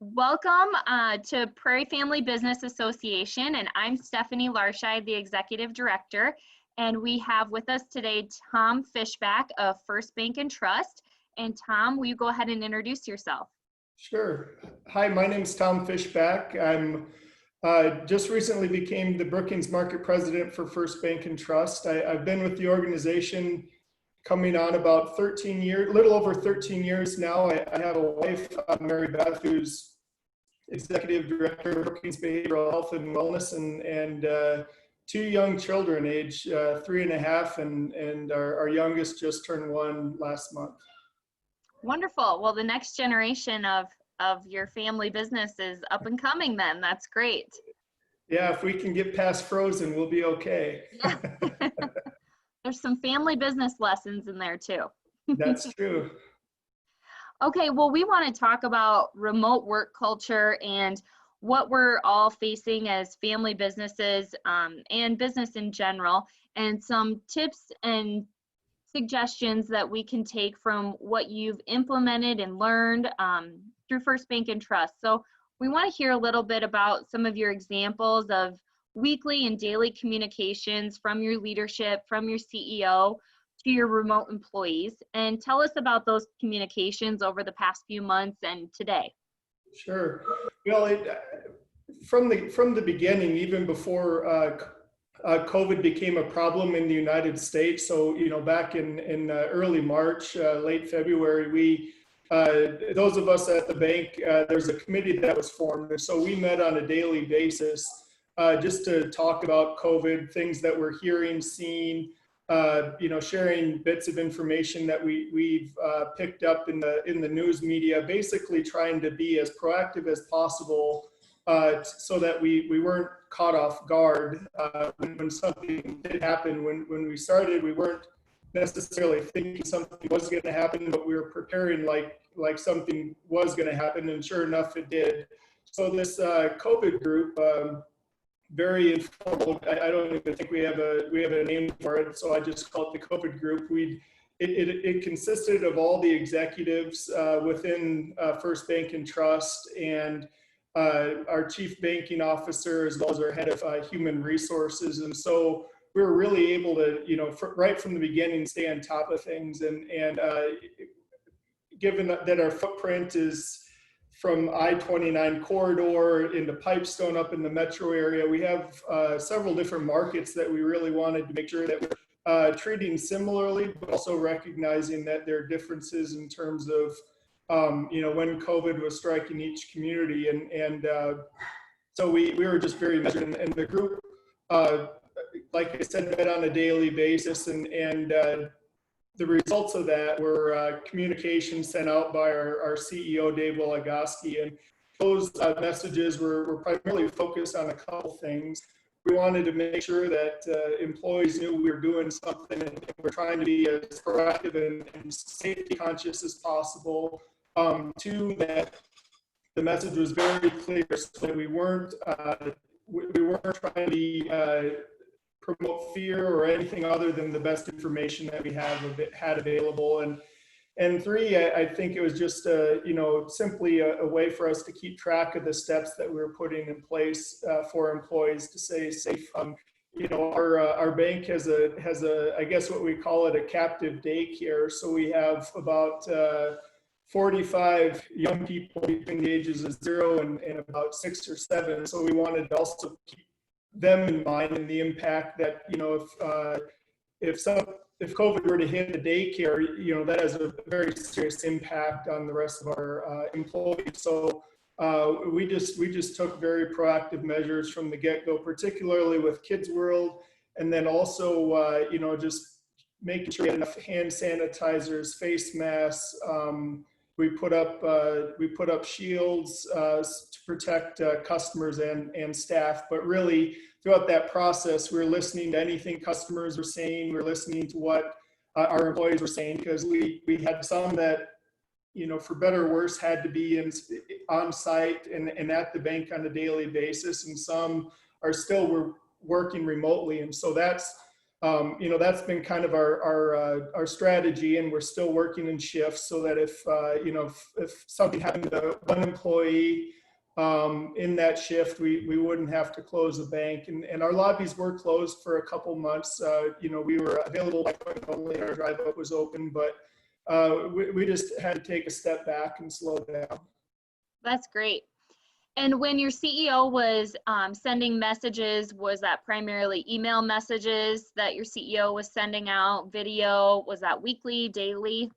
Welcome to Prairie Family Business Association, and I'm Stephanie Larscheid, the Executive Director, and we have with us today Tom Fishback of First Bank and Trust. And Tom, will you go ahead and introduce yourself? Sure. Hi, my name's Tom Fishback. I'm just recently became the Brookings Market President for First Bank and Trust. I've been with the organization coming on about 13 years, a little over 13 years now. I have a wife, Mary Beth, who's Executive Director of Brookings Behavioral Health and Wellness, and two young children, age 3.5, and our youngest just turned 1 last month. Wonderful. Well, the next generation of your family business is up and coming then. That's great. Yeah, if we can get past frozen, we'll be okay. Yeah. There's some family business lessons in there too. That's true. Okay, well, we want to talk about remote work culture and what we're all facing as family businesses and business in general, and some tips and suggestions that we can take from what you've implemented and learned through First Bank and Trust. So we want to hear a little bit about some of your examples of weekly and daily communications from your leadership, from your CEO to your remote employees, and tell us about those communications over the past few months and today. Sure. Well, from the beginning, even before COVID became a problem in the United States. So, back in early March, late February, we, those of us at the bank, there's a committee that was formed. And so we met on a daily basis just to talk about COVID, things that we're hearing, seeing, sharing bits of information that we've picked up in the news media, basically trying to be as proactive as possible so that we weren't caught off guard when something did happen. When we started, we weren't necessarily thinking something was going to happen, but we were preparing like something was going to happen, and sure enough, it did. So this COVID group, very informal. I don't even think we have a name for it, so I just call it the COVID group. It consisted of all the executives within First Bank and Trust, and our chief banking officer, as well as our head of human resources. And so we were really able to, right from the beginning, stay on top of things. And given that our footprint is from I-29 corridor into Pipestone up in the metro area, we have several different markets that we really wanted to make sure that we're treating similarly, but also recognizing that there are differences in terms of when COVID was striking each community. And so we were just very measured. And the group, like I said, met on a daily basis. And the results of that were communications sent out by our CEO, Dave Woligoski. And those messages were primarily focused on a couple things. We wanted to make sure that employees knew we were doing something, and we're trying to be as proactive and safety conscious as possible. Two, that the message was very clear, so that we weren't trying to be promote fear or anything other than the best information that we had available. And three, I think it was just simply a way for us to keep track of the steps that we were putting in place for employees to stay safe. Our bank has a I guess what we call it, a captive daycare. So we have about 45 young people between the ages of 0 and about 6 or 7. So we wanted to also keep them in mind, and the impact that if COVID were to hit the daycare, that has a very serious impact on the rest of our employees. So we just took very proactive measures from the get-go, particularly with Kids World, and then also just making sure we had enough hand sanitizers, face masks. We put up shields to protect customers and staff, but really throughout that process, we were listening to anything customers were saying. We were listening to what our employees were saying, because we had some that, for better or worse, had to be on site and at the bank on a daily basis, and some are still working remotely. And so that's That's been kind of our strategy, and we're still working in shifts so that if something happened to one employee in that shift, we wouldn't have to close the bank. And our lobbies were closed for a couple months. We were available like only our drive up was open, but we just had to take a step back and slow down. That's great. And when your CEO was sending messages, was that primarily email messages that your CEO was sending out, video? Was that weekly, daily?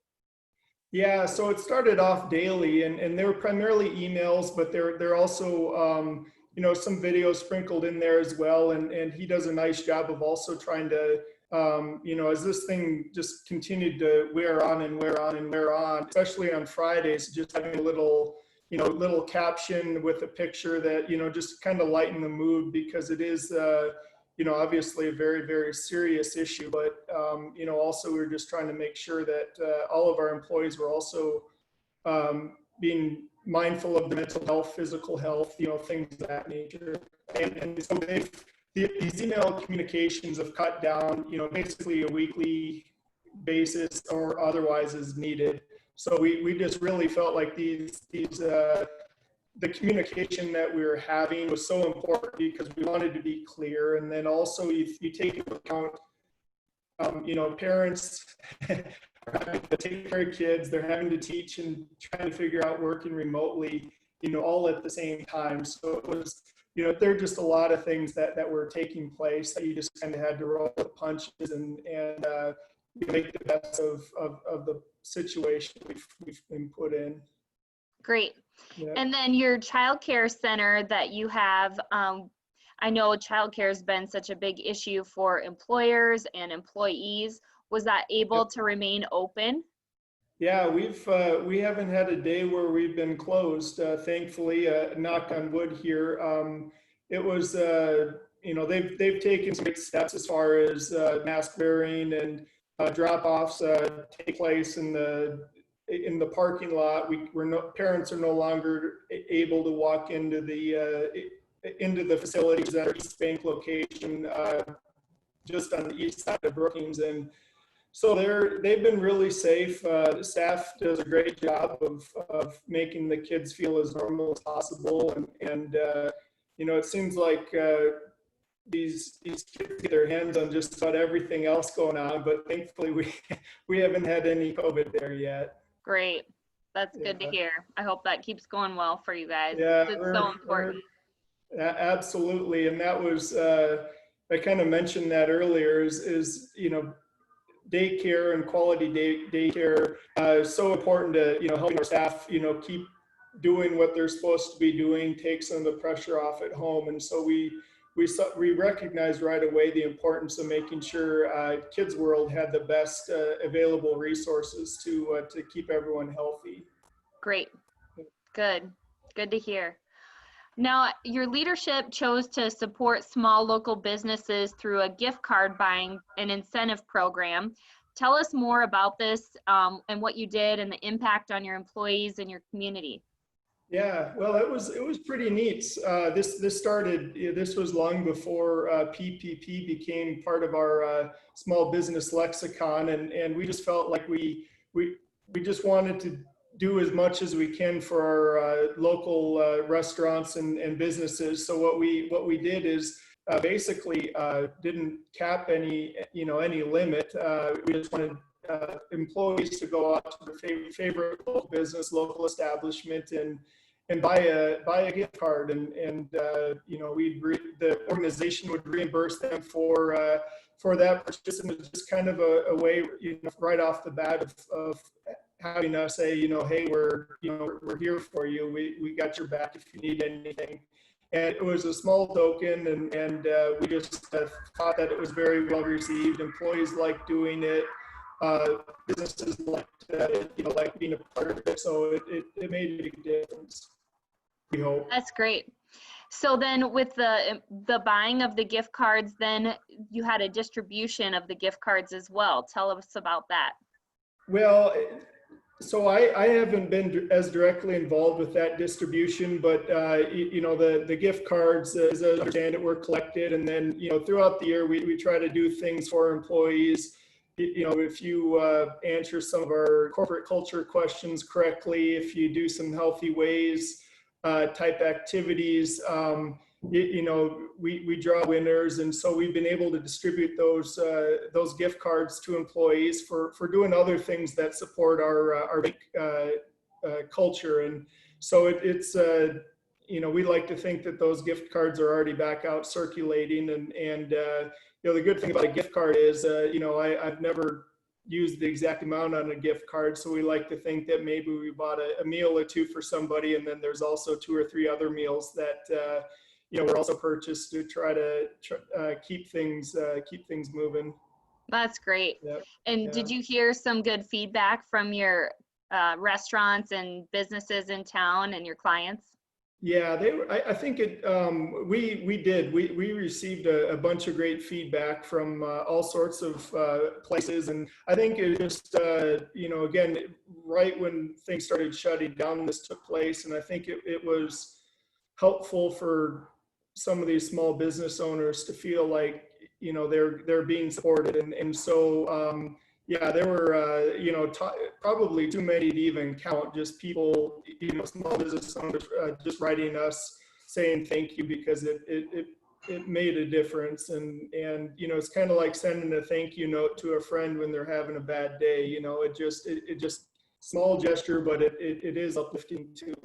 Yeah, so it started off daily, and they were primarily emails, but they're also some videos sprinkled in there as well. And he does a nice job of also trying to as this thing just continued to wear on and wear on and wear on, especially on Fridays, just having a little caption with a picture that just kind of lighten the mood, because it is obviously a very, very serious issue. But also we were just trying to make sure that all of our employees were also being mindful of the mental health, physical health, things of that nature. And so these email communications have cut down basically a weekly basis or otherwise as needed. So we just really felt like the communication that we were having was so important, because we wanted to be clear. And then also you take into account, parents are having to take care of kids, they're having to teach and trying to figure out working remotely, all at the same time. So it was, there are just a lot of things that were taking place that you just kind of had to roll the punches and make the best of the situation we've been put in. Great. Yeah. And then your childcare center that you have, I know childcare has been such a big issue for employers and employees. Was that able to remain open? Yeah, we haven't had a day where we've been closed. Thankfully, knock on wood here. It was, they've taken some great steps as far as mask wearing and drop-offs take place in the parking lot. Parents are no longer able to walk into the facilities at our East Bank location, just on the east side of Brookings. And so they've been really safe. The staff does a great job of making the kids feel as normal as possible. And it seems like these kids get their hands on just about everything else going on, but thankfully we haven't had any COVID there yet. Great. That's good to hear. I hope that keeps going well for you guys. Yeah, It's so important. Absolutely. And that was, I kind of mentioned that earlier, is daycare and quality daycare is so important to, helping our staff, keep doing what they're supposed to be doing, take some of the pressure off at home. And so we recognized right away the importance of making sure Kids World had the best available resources to keep everyone healthy. Great. Good to hear. Now, your leadership chose to support small local businesses through a gift card buying and incentive program. Tell us more about this and what you did and the impact on your employees and your community. Yeah, well, it was pretty neat. This was long before PPP became part of our small business lexicon, and we just felt like we just wanted to do as much as we can for our local restaurants and businesses. So what we did is basically didn't cap any limit. We just wanted employees to go out to their favorite local business, local establishment, and buy a gift card, and the organization would reimburse them for that purchase. And it was just kind of a way, right off the bat of having us say, hey, we're here for you. We got your back if you need anything. And it was a small token, and we just thought that it was very well received. Employees liked doing it. Businesses like being a part of it. So it made a big difference, we hope. That's great. So then with the buying of the gift cards, then you had a distribution of the gift cards as well. Tell us about that. Well, So I haven't been as directly involved with that distribution, but the gift cards, as I understand it, were collected, and then throughout the year we try to do things for our employees. If you answer some of our corporate culture questions correctly, if you do some healthy ways type activities, we draw winners, and so we've been able to distribute those gift cards to employees for doing other things that support our culture. And so we like to think that those gift cards are already back out circulating, and the good thing about a gift card is I've never used the exact amount on a gift card, so we like to think that maybe we bought a meal or two for somebody, and then there's also 2 or 3 other meals that were also purchased to try to keep things moving. That's great. Yep. And Yeah. did you hear some good feedback from your restaurants and businesses in town and your clients? Yeah, I think we did. We received a bunch of great feedback from all sorts of places, and I think it just again, right when things started shutting down, this took place, and I think it was helpful for some of these small business owners to feel like they're being supported, and so yeah, there were probably too many to even count, just people, small business owners just writing us saying thank you, because it made a difference. And it's kind of like sending a thank you note to a friend when they're having a bad day. It just small gesture, but it is uplifting too.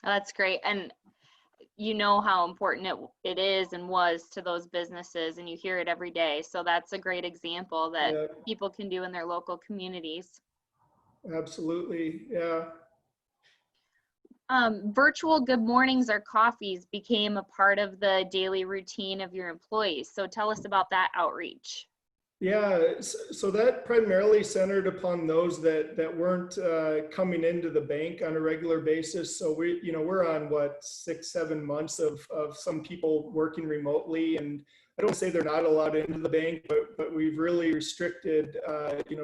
That's great. And you know how important it is and was to those businesses, and you hear it every day. So that's a great example that Yeah, people can do in their local communities. absolutely. Yeah. Virtual good mornings or coffees became a part of the daily routine of your employees. So tell us about that outreach. Yeah, so that primarily centered upon those that weren't coming into the bank on a regular basis. So we're on what 6-7 months of some people working remotely, and I don't say they're not allowed into the bank, but we've really restricted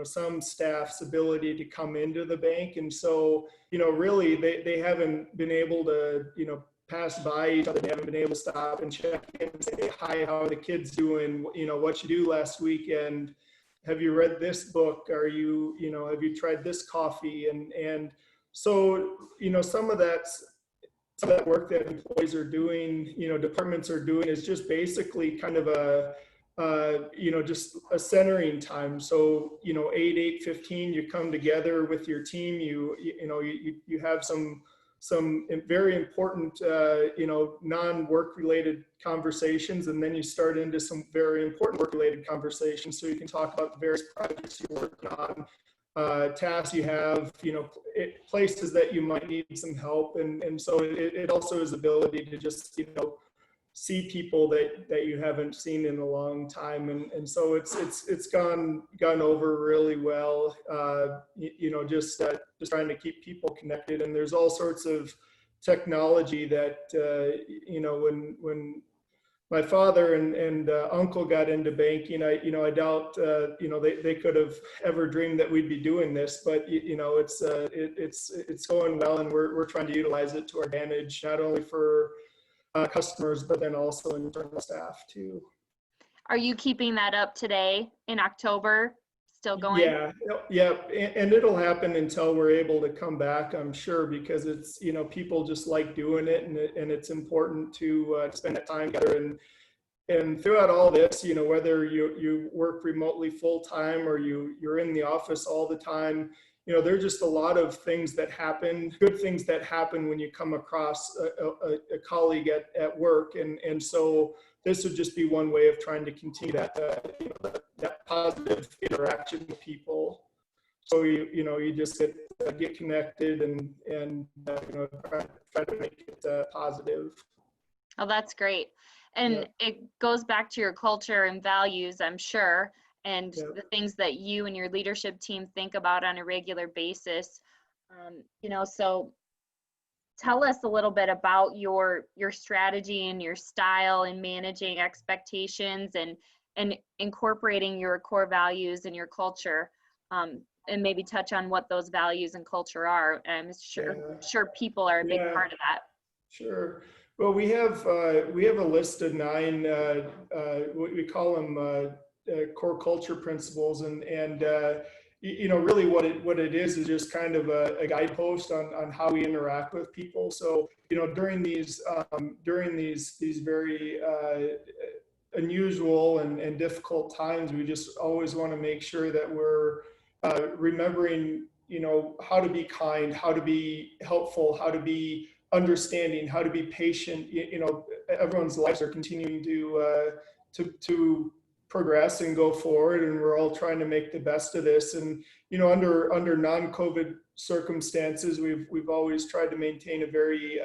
some staff's ability to come into the bank, and so really they haven't been able to pass by each other. They haven't been able to stop and check in and say, hi, how are the kids doing? What you do last weekend? Have you read this book? Have you tried this coffee? And so, some of that work that employees are doing, departments are doing, is just basically kind of just a centering time. So, 8:15, you come together with your team, you have some very important, non-work related conversations, and then you start into some very important work related conversations. So you can talk about the various projects you're working on, tasks you have, places that you might need some help. And so it also is ability to just, see people that you haven't seen in a long time. And so it's gone over really well, just trying to keep people connected. And there's all sorts of technology that, when my father and uncle got into banking, I doubt, they could have ever dreamed that we'd be doing this, but it's going well, and we're trying to utilize it to our advantage, not only for customers, but then also internal staff too. Are you keeping that up today in October? Still going? Yeah, and it'll happen until we're able to come back, I'm sure, because it's, people just like doing it, and it's important to spend that time together. And throughout all this, whether you work remotely full time or you're in the office all the time, there's just a lot of things that happen, good things that happen when you come across a colleague at work. And so this would just be one way of trying to continue that that positive interaction with people. So you just get connected and try to make it positive. Oh, that's great. And it goes back to your culture and values, I'm sure, and the things that you and your leadership team think about on a regular basis. So tell us a little bit about your strategy and your style in managing expectations and incorporating your core values and your culture. and maybe touch on what those values and culture are. I'm sure people are a big Yeah. part of that. Sure. Well, we have a list of 9 what we call them core culture principles, and really what it is just kind of a guidepost on how we interact with people. So during these very unusual and difficult times, we just always want to make sure that we're remembering how to be kind, how to be helpful, how to be understanding, how to be patient. Everyone's lives are continuing to progress and go forward, and we're all trying to make the best of this. And under non-COVID circumstances, we've always tried to maintain a very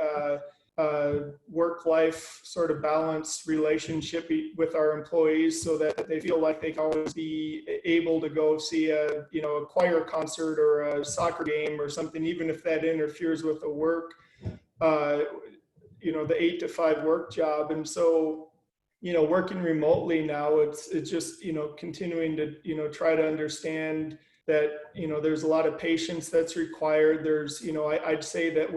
work-life sort of balanced relationship with our employees, so that they feel like they can always be able to go see a choir concert or a soccer game or something, even if that interferes with the work, the 8 to 5 work job. And so, working remotely now, it's just, continuing to, try to understand that, there's a lot of patience that's required. There's, I'd say that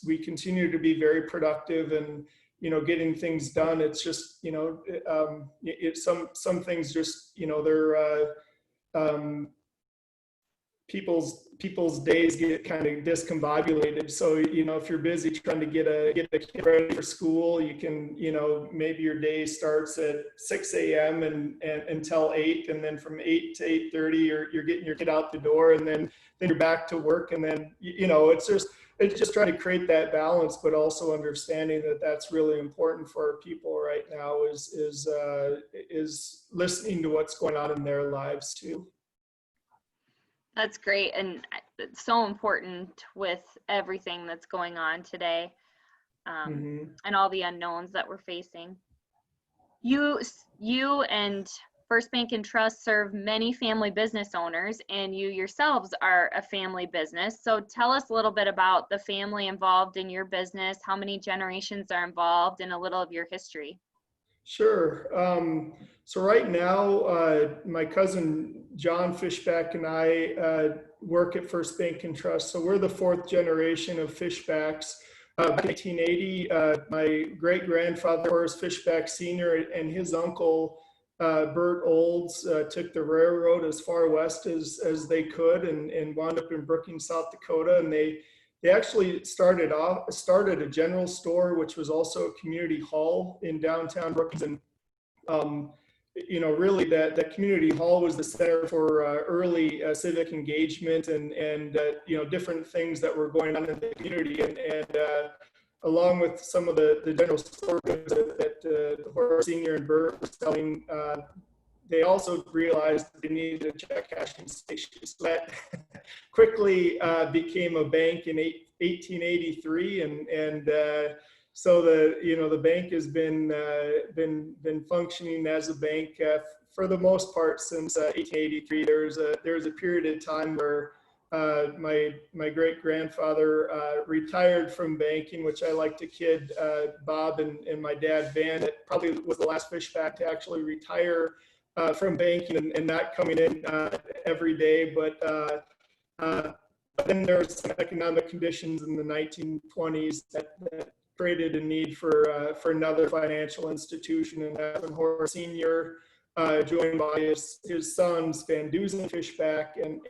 we continue to be very productive and, getting things done. It's just, some things just, they're, people's days get kind of discombobulated. So if you're busy trying to get a kid ready for school, you can maybe your day starts at 6 a.m. and until 8, and then from 8 to 8:30 you're getting your kid out the door, and then you're back to work. And then it's just trying to create that balance, but also understanding that that's really important for our people right now, is listening to what's going on in their lives too. That's great, and it's so important with everything that's going on today, and all the unknowns that we're facing. You and First Bank and Trust serve many family business owners, and you yourselves are a family business. So tell us a little bit about the family involved in your business, how many generations are involved, and a little of your history. Sure. So right now, my cousin John Fishback and I work at First Bank and Trust. So we're the 4th generation of Fishbacks. Back in 1880, my great-grandfather, Horace Fishback Sr., and his uncle, Bert Olds, took the railroad as far west as they could, and wound up in Brookings, South Dakota. And they actually started a general store, which was also a community hall in downtown Brookings. And really that community hall was the center for early civic engagement and different things that were going on in the community. And along with some of the general store goods that Horace Sr. and Bert were selling, they also realized that they needed a check cashing station. So that quickly became a bank in 1883, and so the bank has been functioning as a bank for the most part since 1883. There was a period of time where my great grandfather retired from banking, which I like to kid Bob and my dad Van, that probably was the last Fishback to actually retire from banking and not coming in every day. But then there was some economic conditions in the 1920s that created a need for another financial institution, and that's when Horace Sr., joined by his sons Van Duzen Fishback and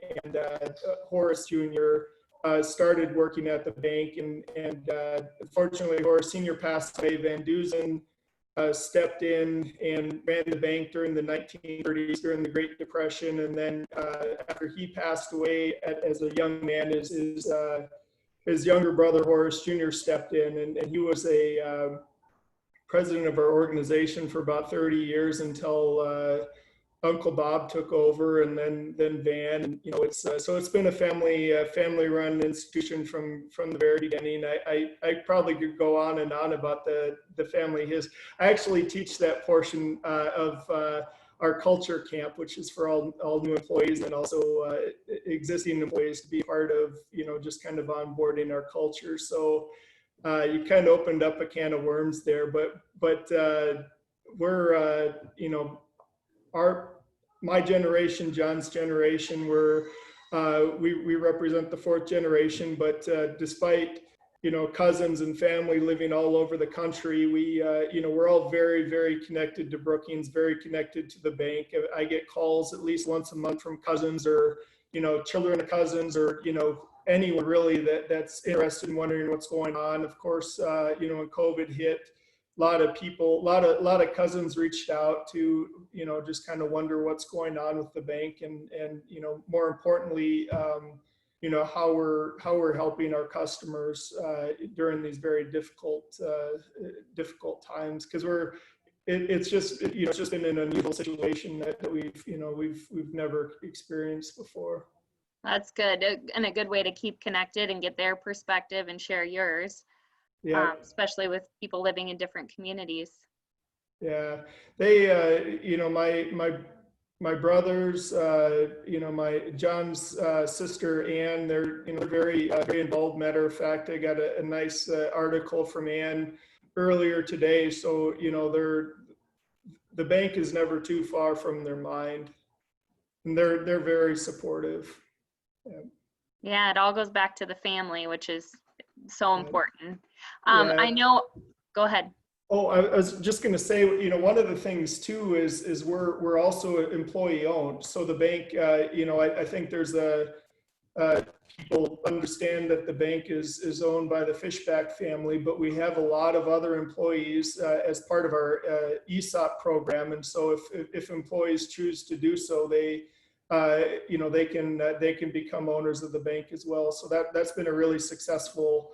Horace Jr., started working at the bank. And unfortunately, Horace Sr. passed away. Van Duzen stepped in and ran the bank during the 1930s, during the Great Depression. And then after he passed away as a young man, his younger brother, Horace Jr., stepped in, and he was a president of our organization for about 30 years until Uncle Bob took over, and then Van. And, so it's been a family-run institution from the very beginning. I probably could go on and on about the family. I actually teach that portion of our culture camp, which is for all new employees and also existing employees to be part of, just kind of onboarding our culture. So you kind of opened up a can of worms there, but we're, my generation, John's generation, we're We represent the fourth generation, but despite cousins and family living all over the country, we're all very, very connected to Brookings, very connected to the bank. I get calls at least once a month from cousins or children of cousins or anyone really that's interested in wondering what's going on. Of course, when COVID hit, a lot of people, a lot of cousins reached out to just kind of wonder what's going on with the bank, and more importantly, how we're helping our customers during these very difficult times, because it's just been an unusual situation that we've never experienced before. That's good, and a good way to keep connected and get their perspective and share yours. Yeah. Especially with people living in different communities. Yeah, they, my brothers, my John's sister Ann, they're very very involved. Matter of fact, I got a nice article from Ann earlier today. So the bank is never too far from their mind, and they're very supportive. Yeah. Yeah, it all goes back to the family, which is so important. Yeah. I know. Go ahead. Oh, I was just going to say, one of the things too is we're also employee owned. So the bank, I think there's people understand that the bank is owned by the Fishback family, but we have a lot of other employees as part of our ESOP program. And so if employees choose to do so, they can become owners of the bank as well. So that's been a really successful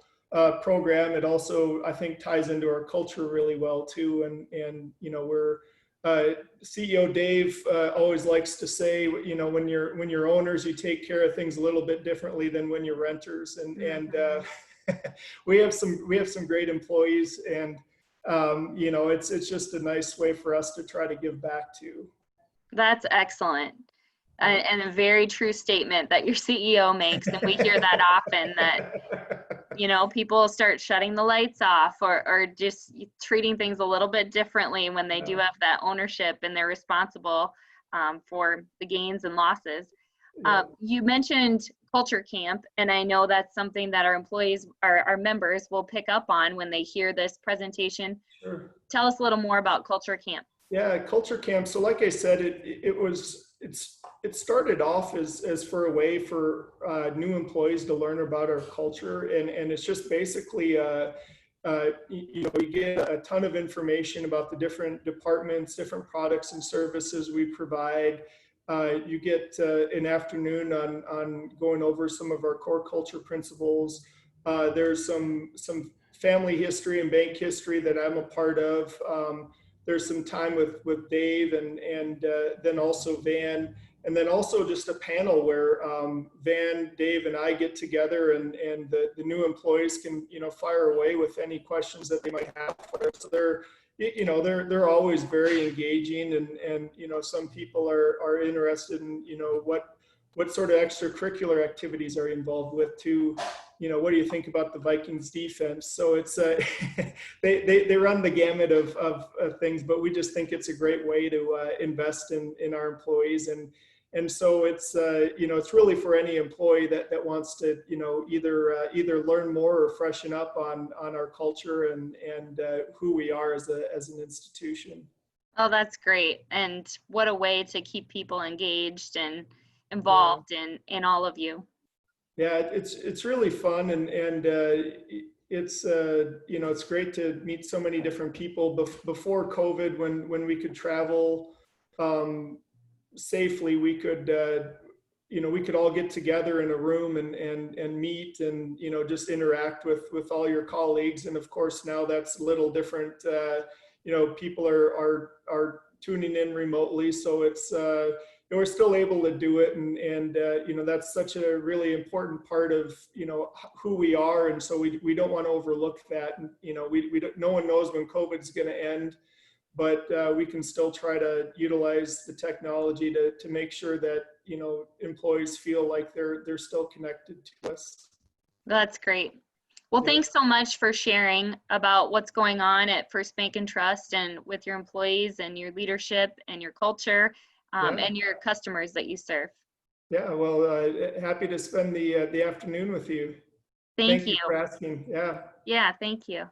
program. It also, I think, ties into our culture really well too. And we're CEO Dave always likes to say, when you're owners, you take care of things a little bit differently than when you're renters. And we have some great employees, and it's just a nice way for us to try to give back to. That's excellent. And a very true statement that your CEO makes. And we hear that often, that, people start shutting the lights off or just treating things a little bit differently when they do have that ownership and they're responsible for the gains and losses. You mentioned Culture Camp, and I know that's something that our employees, our members will pick up on when they hear this presentation. Sure. Tell us a little more about Culture Camp. Yeah, Culture Camp. So like I said, it started off as for a way for new employees to learn about our culture, and it's just basically you get a ton of information about the different departments, different products and services we provide. You get an afternoon on going over some of our core culture principles. There's some family history and bank history that I'm a part of. There's some time with Dave and then also Van, and then also just a panel where Van, Dave, and I get together, and the new employees can fire away with any questions that they might have. So they're always very engaging, and some people are interested in what sort of extracurricular activities are you involved with too. What do you think about the Vikings defense? So it's they run the gamut of things, but we just think it's a great way to invest in our employees, and so it's it's really for any employee that wants to either learn more or freshen up on our culture and who we are as an institution. Oh, that's great. And what a way to keep people engaged and involved in all of you. Yeah, it's really fun, and it's it's great to meet so many different people. Before COVID, when we could travel safely, we could we could all get together in a room and meet and just interact with all your colleagues. And of course now that's a little different. People are tuning in remotely, so it's we're still able to do it, and that's such a really important part of who we are, and so we don't want to overlook that. And no one knows when COVID's going to end, but we can still try to utilize the technology to make sure that employees feel like they're still connected to us. That's great. Well, thanks so much for sharing about what's going on at First Bank and Trust and with your employees and your leadership and your culture and your customers that you serve. Yeah, well, happy to spend the afternoon with you. Thank Thank you. you for asking. Yeah. Yeah, thank you.